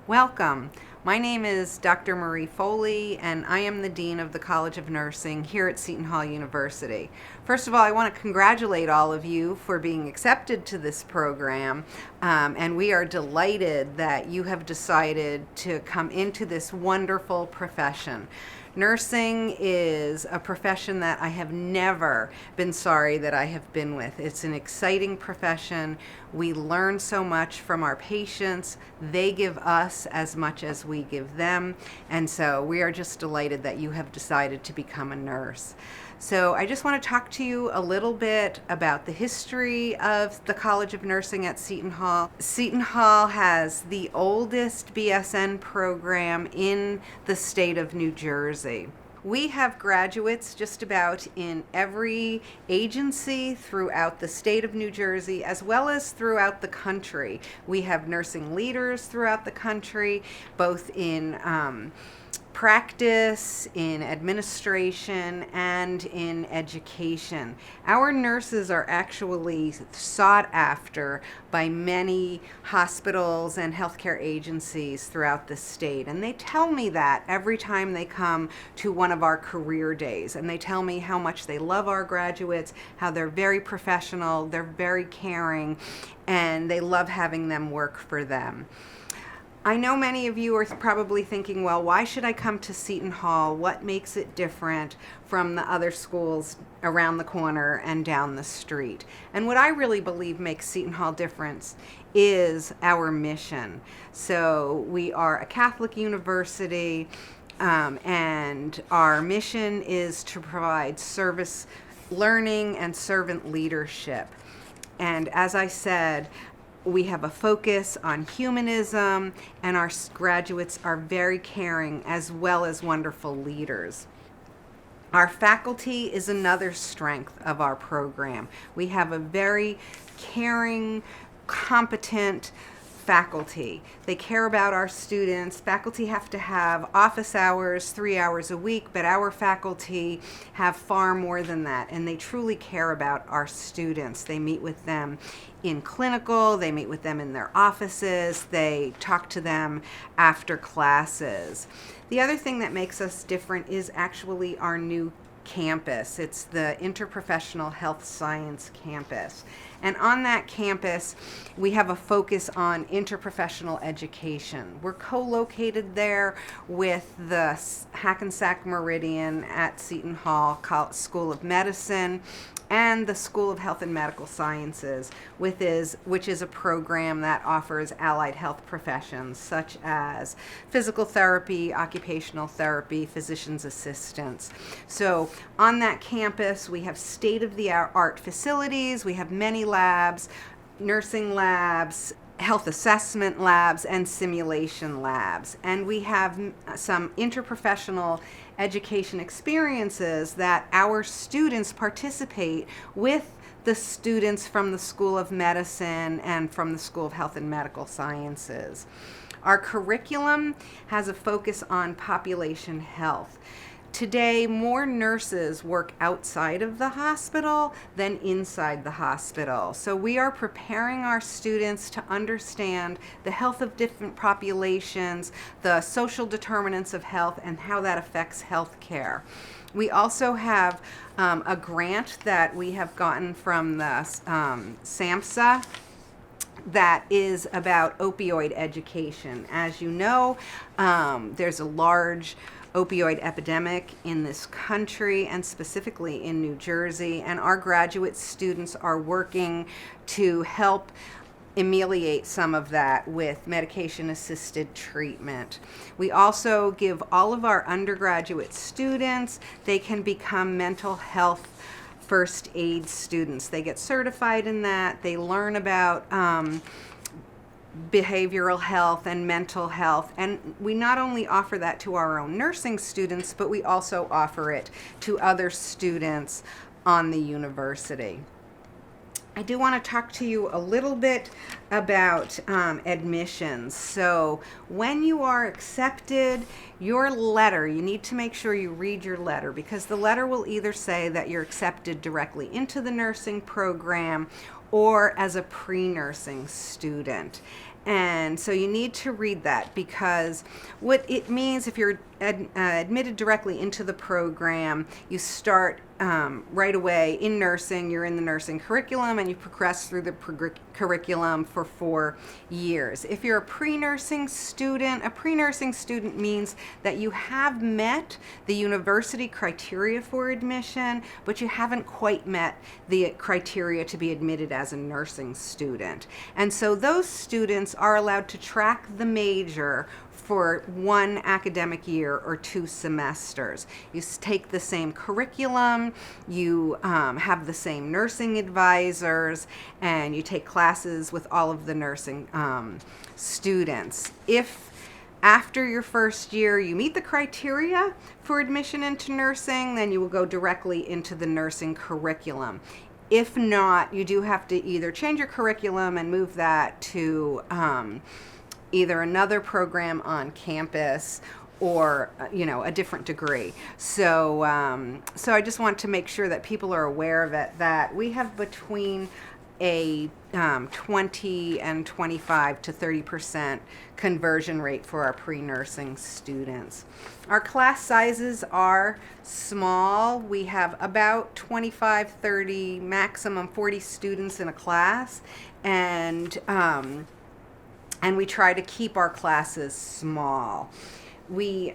Welcome. My name is Dr. Marie Foley, and I am the Dean of the College of Nursing here at Seton Hall University. First of all, I want to congratulate all of you for being accepted to this program, and we are delighted that you have decided to come into this wonderful profession. Nursing is a profession that I have never been sorry that I have been with. It's an exciting profession. We learn so much from our patients. They give us as much as we give them. And so we are just delighted that you have decided to become a nurse. So I just want to talk to you a little bit about the history of the College of Nursing at Seton Hall. Seton Hall has the oldest BSN program in the state of New Jersey. We have graduates just about in every agency throughout the state of New Jersey, as well as throughout the country. We have nursing leaders throughout the country, both in practice, in administration, and in education. Our nurses are actually sought after by many hospitals and healthcare agencies throughout the state. And they tell me that every time they come to one of our career days. And they tell me how much they love our graduates, how they're very professional, they're very caring, and they love having them work for them. I know many of you are probably thinking, well, why should I come to Seton Hall? What makes it different from the other schools around the corner and down the street? And what I really believe makes Seton Hall different is our mission. So we are a Catholic university, and our mission is to provide service learning and servant leadership. And as I said, we have a focus on humanism, and our graduates are very caring as well as wonderful leaders. Our faculty is another strength of our program. We have a very caring, competent faculty. They care about our students. Faculty have to have office hours 3 hours a week, but our faculty have far more than that, and they truly care about our students. They meet with them in clinical, they meet with them in their offices, they talk to them after classes. The other thing that makes us different is actually our new campus. It's the Interprofessional Health Science campus. And on that campus, we have a focus on interprofessional education. We're co-located there with the Hackensack Meridian at Seton Hall School of Medicine and the School of Health and Medical Sciences, which is a program that offers allied health professions such as physical therapy, occupational therapy, physician's assistants. So on that campus, we have state-of-the-art facilities, we have many labs, nursing labs, health assessment labs, and simulation labs. And we have some interprofessional education experiences that our students participate with the students from the School of Medicine and from the School of Health and Medical Sciences. Our curriculum has a focus on population health. Today, more nurses work outside of the hospital than inside the hospital. So we are preparing our students to understand the health of different populations, the social determinants of health, and how that affects health care. We also have a grant that we have gotten from the SAMHSA that is about opioid education. As you know, there's a large opioid epidemic in this country and specifically in New Jersey, and our graduate students are working to help ameliorate some of that with medication-assisted treatment. We also give all of our undergraduate students, they can become mental health first aid students. They get certified in that. They learn about behavioral health and mental health, and we not only offer that to our own nursing students, but we also offer it to other students on the university. I do want to talk to you a little bit about admissions. So when you are accepted, your letter, you need to make sure you read your letter, because the letter will either say that you're accepted directly into the nursing program or as a pre-nursing student. And so you need to read that, because what it means, if you're admitted directly into the program, you start right away in nursing. You're in the nursing curriculum and you progress through the curriculum for 4 years. If you're a pre-nursing student means that you have met the university criteria for admission, but you haven't quite met the criteria to be admitted as a nursing student. And so those students are allowed to track the major for 1 academic year or 2 semesters. You take the same curriculum, you have the same nursing advisors, and you take classes with all of the nursing students. If after your first year you meet the criteria for admission into nursing, then you will go directly into the nursing curriculum. If not, you do have to either change your curriculum and move that to either another program on campus or a different degree. So I just want to make sure that people are aware of it, that we have between a 20 and 25 to 30% conversion rate for our pre-nursing students. Our class sizes are small. We have about 25, 30, maximum 40 students in a class, and we try to keep our classes small. We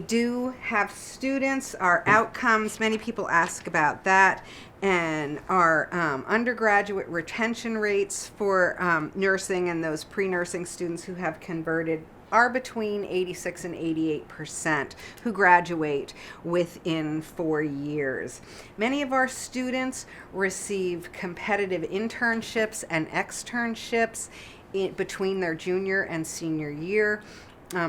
do have students, our outcomes, many people ask about that, and our undergraduate retention rates for nursing and those pre-nursing students who have converted are between 86 and 88% who graduate within 4 years. Many of our students receive competitive internships and externships between their junior and senior year.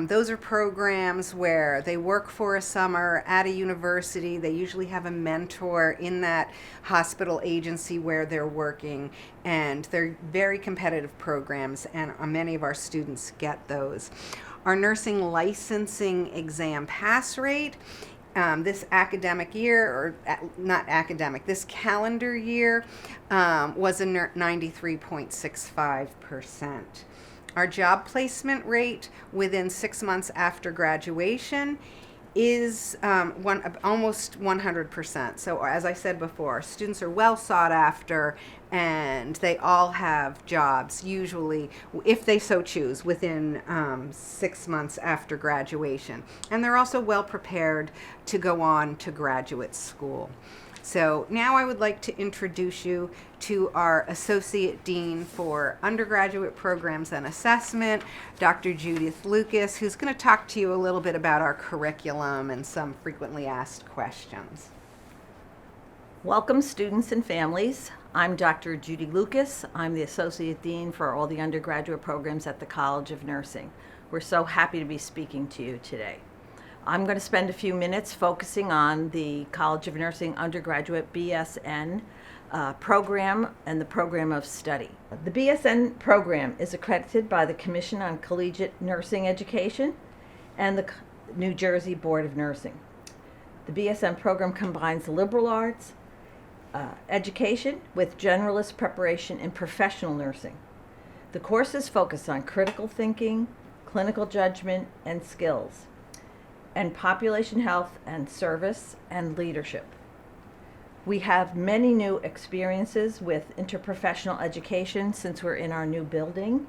Those are programs where they work for a summer at a university. They usually have a mentor in that hospital agency where they're working, and they're very competitive programs, and many of our students get those. Our nursing licensing exam pass rate this academic year, or not academic, this calendar year was a 93.65%. Our job placement rate within 6 months after graduation is almost 100%. So as I said before, students are well sought after, and they all have jobs, usually, if they so choose, within 6 months after graduation. And they're also well prepared to go on to graduate school. So now I would like to introduce you to our Associate Dean for Undergraduate Programs and Assessment, Dr. Judith Lucas, who's going to talk to you a little bit about our curriculum and some frequently asked questions. Welcome, students and families. I'm Dr. Judy Lucas. I'm the Associate Dean for all the undergraduate programs at the College of Nursing. We're so happy to be speaking to you today. I'm going to spend a few minutes focusing on the College of Nursing undergraduate BSN program and the program of study. The BSN program is accredited by the Commission on Collegiate Nursing Education and the New Jersey Board of Nursing. The BSN program combines liberal arts education with generalist preparation in professional nursing. The courses focus on critical thinking, clinical judgment, and skills, and population health and service and leadership. We have many new experiences with interprofessional education since we're in our new building.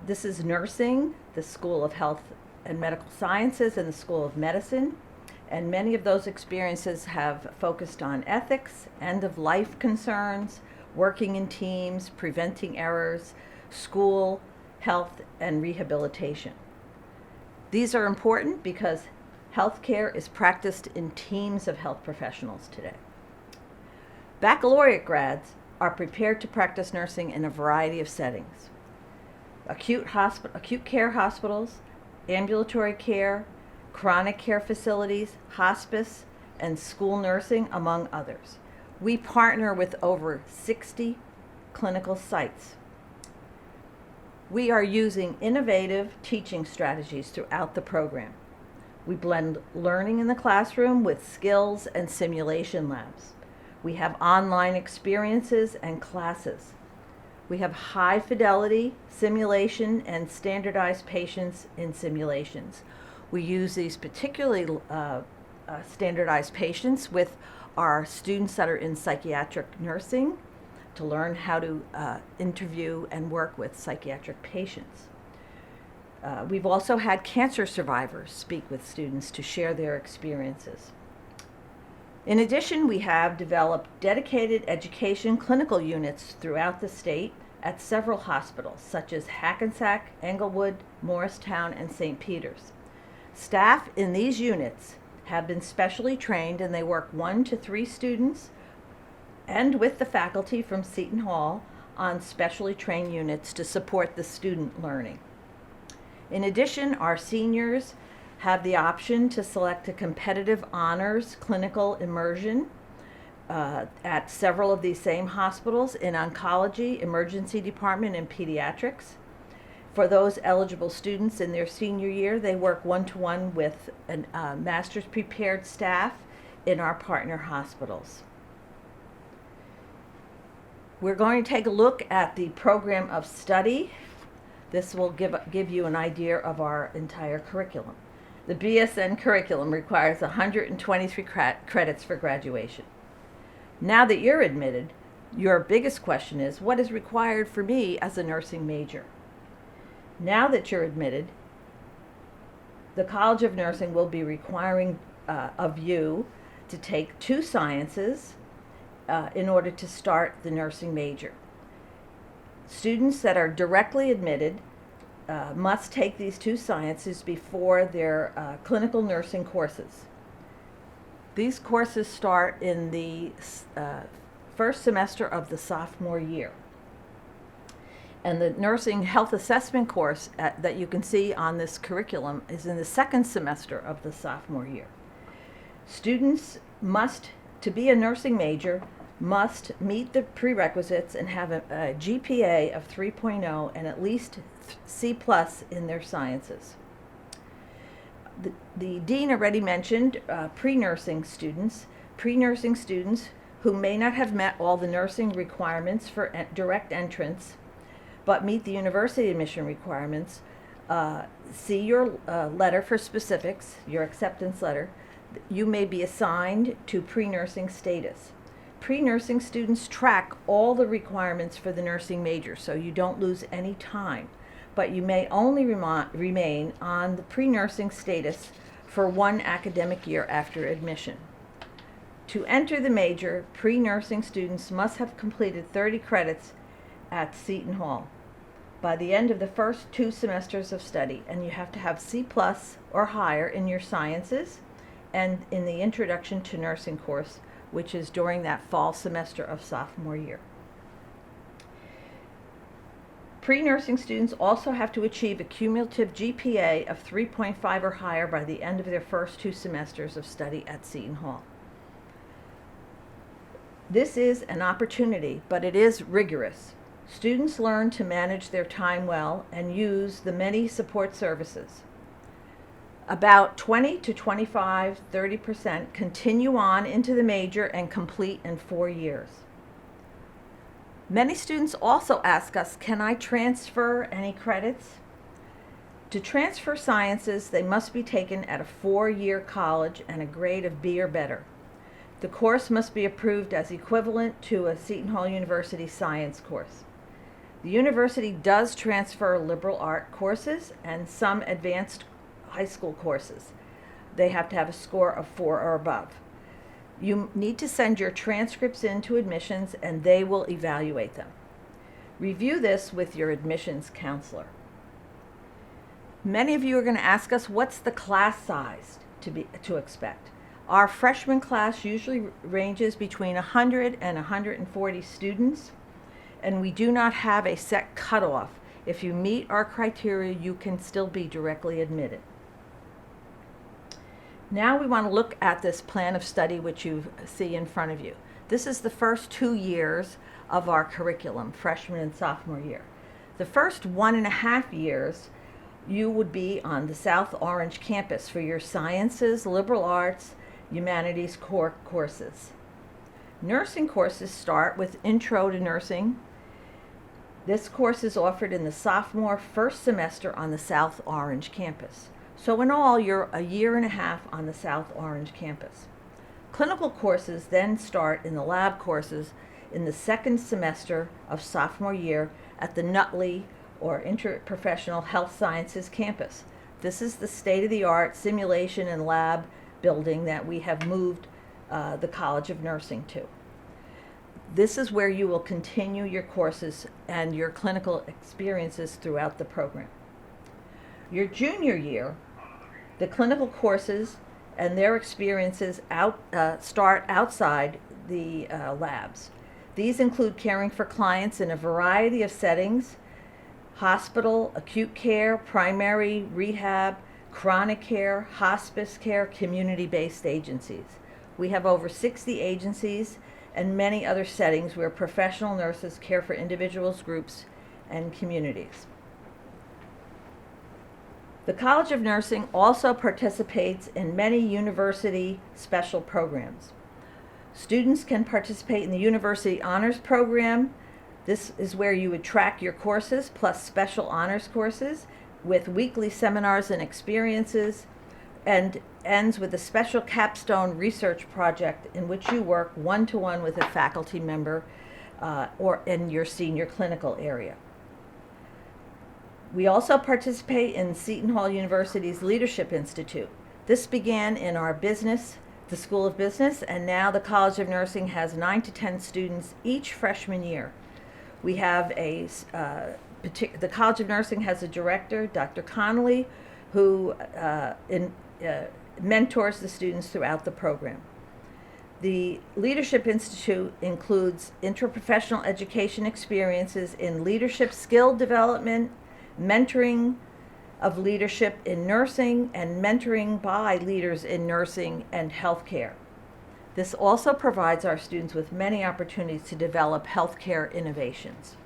This is nursing, the School of Health and Medical Sciences, and the School of Medicine. And many of those experiences have focused on ethics, end-of-life concerns, working in teams, preventing errors, school, health, and rehabilitation. These are important because healthcare is practiced in teams of health professionals today. Baccalaureate grads are prepared to practice nursing in a variety of settings: acute care hospitals, ambulatory care, chronic care facilities, hospice, and school nursing, among others. We partner with over 60 clinical sites. We are using innovative teaching strategies throughout the program. We blend learning in the classroom with skills and simulation labs. We have online experiences and classes. We have high fidelity simulation and standardized patients in simulations. We use these particularly standardized patients with our students that are in psychiatric nursing to learn how to interview and work with psychiatric patients. We've also had cancer survivors speak with students to share their experiences. In addition, we have developed dedicated education clinical units throughout the state at several hospitals, such as Hackensack, Englewood, Morristown, and St. Peter's. Staff in these units have been specially trained, and they work 1 to 3 students and with the faculty from Seton Hall on specially trained units to support the student learning. In addition, our seniors have the option to select a competitive honors clinical immersion at several of these same hospitals in oncology, emergency department, and pediatrics. For those eligible students in their senior year, they work one-to-one with a master's prepared staff in our partner hospitals. We're going to take a look at the program of study. This will give you an idea of our entire curriculum. The BSN curriculum requires 123 credits for graduation. Now that you're admitted, your biggest question is, what is required for me as a nursing major? Now that you're admitted, the College of Nursing will be requiring of you to take 2 sciences in order to start the nursing major. Students that are directly admitted must take these 2 sciences before their clinical nursing courses. These courses start in the first semester of the sophomore year. And the nursing health assessment course that you can see on this curriculum is in the second semester of the sophomore year. Students must, to be a nursing major, must meet the prerequisites and have a GPA of 3.0 and at least C+ in their sciences. The dean already mentioned pre-nursing students who may not have met all the nursing requirements for direct entrance, but meet the university admission requirements. See your letter for specifics, your acceptance letter. You may be assigned to pre-nursing status. Pre-nursing students track all the requirements for the nursing major, so you don't lose any time. But you may only remain on the pre-nursing status for 1 academic year after admission. To enter the major, pre-nursing students must have completed 30 credits at Seton Hall by the end of the first 2 semesters of study, and you have to have C+ or higher in your sciences and in the Introduction to Nursing course, which is during that fall semester of sophomore year. Pre-nursing students also have to achieve a cumulative GPA of 3.5 or higher by the end of their first 2 semesters of study at Seton Hall. This is an opportunity, but it is rigorous. Students learn to manage their time well and use the many support services. About 20 to 25, 30% continue on into the major and complete in 4 years. Many students also ask us, can I transfer any credits? To transfer sciences, they must be taken at a 4-year college and a grade of B or better. The course must be approved as equivalent to a Seton Hall University science course. The university does transfer liberal art courses and some advanced high school courses. They have to have a score of 4 or above. You need to send your transcripts in to admissions and they will evaluate them. Review this with your admissions counselor. Many of you are going to ask us, what's the class size to expect? Our freshman class usually ranges between 100 and 140 students, and we do not have a set cutoff. If you meet our criteria, you can still be directly admitted. Now we want to look at this plan of study which you see in front of you. This is the first 2 years of our curriculum, freshman and sophomore year. The first 1.5 years, you would be on the South Orange campus for your sciences, liberal arts, humanities core courses. Nursing courses start with Intro to Nursing, This course is offered in the sophomore first semester on the South Orange campus. So in all, you're a year and a half on the South Orange campus. Clinical courses then start in the lab courses in the second semester of sophomore year at the Nutley or Interprofessional Health Sciences campus. This is the state-of-the-art simulation and lab building that we have moved the College of Nursing to. This is where you will continue your courses and your clinical experiences throughout the program. Your junior year, the clinical courses and their experiences start outside the labs. These include caring for clients in a variety of settings: hospital, acute care, primary, rehab, chronic care, hospice care, community-based agencies. We have over 60 agencies and many other settings where professional nurses care for individuals, groups, and communities. The College of Nursing also participates in many university special programs. Students can participate in the University Honors Program. This is where you would track your courses plus special honors courses with weekly seminars and experiences, and ends with a special capstone research project in which you work one-to-one with a faculty member or in your senior clinical area. We also participate in Seton Hall University's Leadership Institute. This began in our business, the School of Business, and now the College of Nursing has 9 to 10 students each freshman year. We have the College of Nursing has a director, Dr. Connolly, who mentors the students throughout the program. The Leadership Institute includes interprofessional education experiences in leadership skill development, mentoring of leadership in nursing, and mentoring by leaders in nursing and healthcare. This also provides our students with many opportunities to develop healthcare innovations.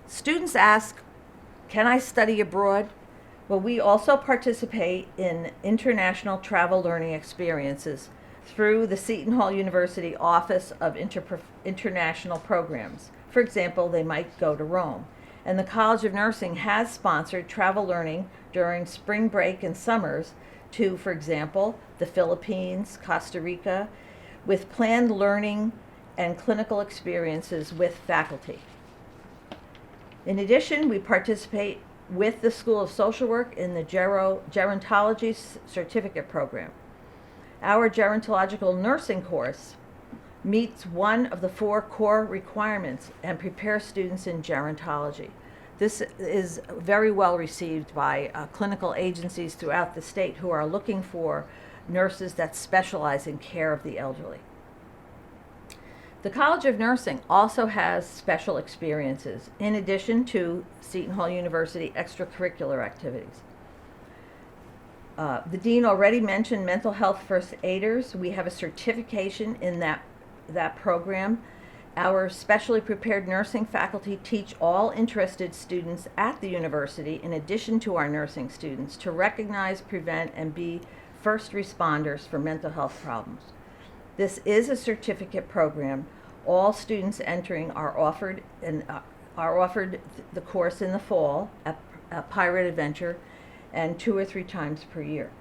Students ask, can I study abroad? Well, we also participate in international travel learning experiences through the Seton Hall University Office of International Programs. For example, they might go to Rome. And the College of Nursing has sponsored travel learning during spring break and summers to, for example, the Philippines, Costa Rica, with planned learning and clinical experiences with faculty. In addition, we participate with the School of Social Work in the Gerontology Certificate Program. Our gerontological nursing course meets one of the 4 core requirements and prepares students in gerontology. This is very well received by clinical agencies throughout the state who are looking for nurses that specialize in care of the elderly. The College of Nursing also has special experiences in addition to Seton Hall University extracurricular activities. The dean already mentioned mental health first aiders. We have a certification in that program. Our specially prepared nursing faculty teach all interested students at the university, in addition to our nursing students, to recognize, prevent, and be first responders for mental health problems. This is a certificate program. All students entering are offered the course in the fall at Pirate Adventure, and 2 or 3 times per year.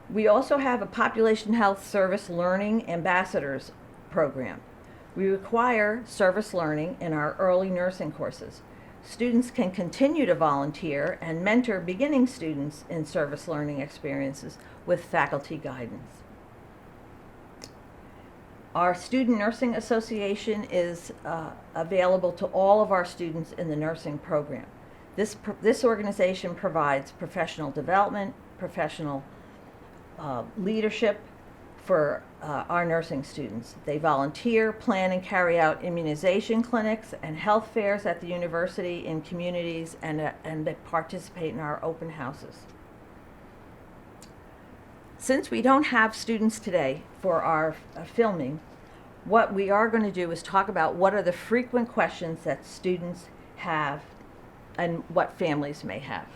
We also have a Population Health Service Learning Ambassadors program. We require service learning in our early nursing courses. Students can continue to volunteer and mentor beginning students in service learning experiences with faculty guidance. Our Student Nursing Association is available to all of our students in the nursing program. This organization provides professional development, professional leadership for our nursing students. They volunteer, plan, and carry out immunization clinics and health fairs at the university, in communities, and they participate in our open houses. Since we don't have students today for our filming, what we are going to do is talk about what are the frequent questions that students have and what families may have.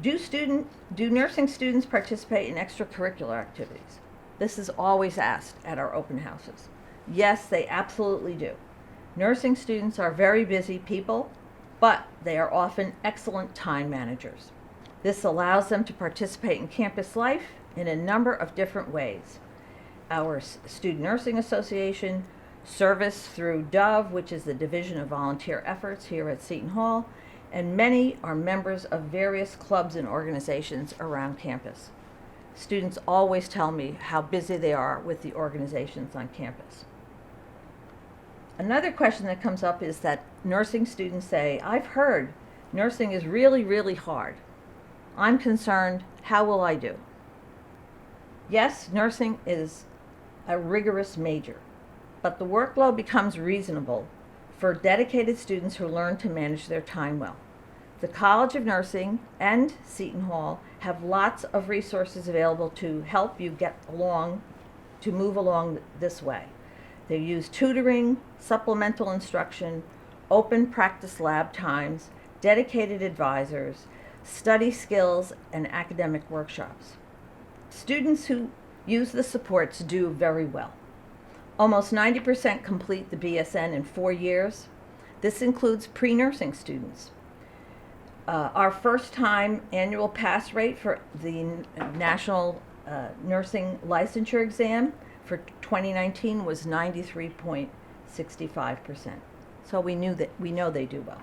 Do nursing students participate in extracurricular activities? This is always asked at our open houses. Yes, they absolutely do. Nursing students are very busy people, but they are often excellent time managers. This allows them to participate in campus life in a number of different ways. Our Student Nursing Association, service through DOVE, which is the Division of Volunteer Efforts here at Seton Hall, and many are members of various clubs and organizations around campus. Students always tell me how busy they are with the organizations on campus. Another question that comes up is that nursing students say, I've heard nursing is really, really hard. I'm concerned, how will I do? Yes, nursing is a rigorous major, but the workload becomes reasonable for dedicated students who learn to manage their time well. The College of Nursing and Seton Hall have lots of resources available to help you move along this way. They use tutoring, supplemental instruction, open practice lab times, dedicated advisors, study skills, and academic workshops. Students who use the supports do very well. Almost 90% complete the BSN in 4 years. This includes pre-nursing students. Our first-time annual pass rate for the National Nursing Licensure Exam for 2019 was 93.65%. So we know they do well.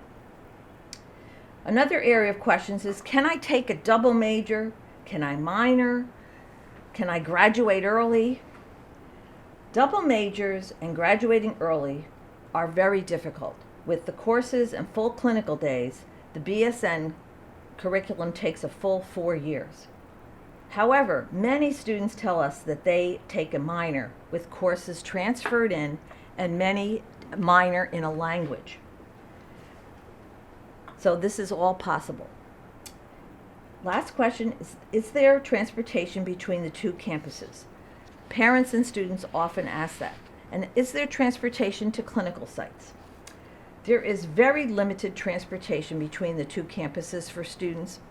Another area of questions is, can I take a double major? Can I minor? Can I graduate early? Double majors and graduating early are very difficult. With the courses and full clinical days, the BSN curriculum takes a full 4 years. However, many students tell us that they take a minor with courses transferred in, and many minor in a language. So this is all possible. Last question is there transportation between the two campuses? Parents and students often ask that. And is there transportation to clinical sites? There is very limited transportation between the two campuses for students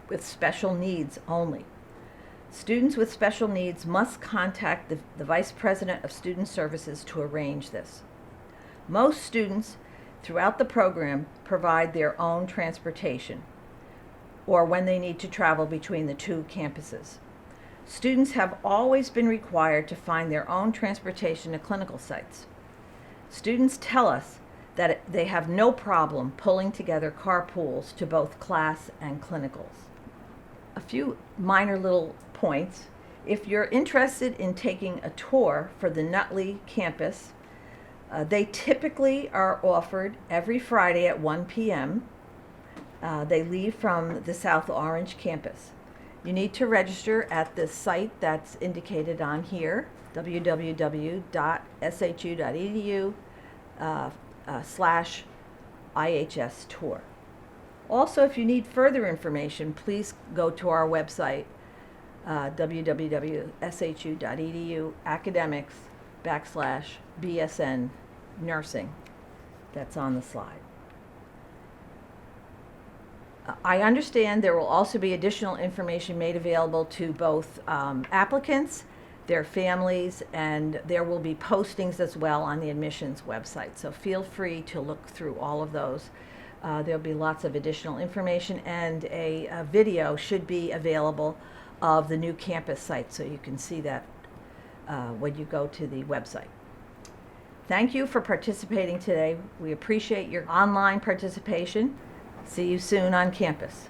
with special needs only. Students with special needs must contact the Vice President of Student Services to arrange this. Most students throughout the program provide their own transportation, or when they need to travel between the two campuses. Students have always been required to find their own transportation to clinical sites. Students tell us that they have no problem pulling together carpools to both class and clinicals. A few minor little points. If you're interested in taking a tour for the Nutley campus, they typically are offered every Friday at 1 p.m. They leave from the South Orange campus. You need to register at the site that's indicated on here, www.shu.edu/IHS tour. Also, if you need further information, please go to our website, www.shu.edu/academics/BSN nursing. That's on the slide. I understand there will also be additional information made available to both applicants, their families, and there will be postings as well on the admissions website. So feel free to look through all of those. There'll be lots of additional information, and a video should be available of the new campus site, so you can see that when you go to the website. Thank you for participating today. We appreciate your online participation. See you soon on campus.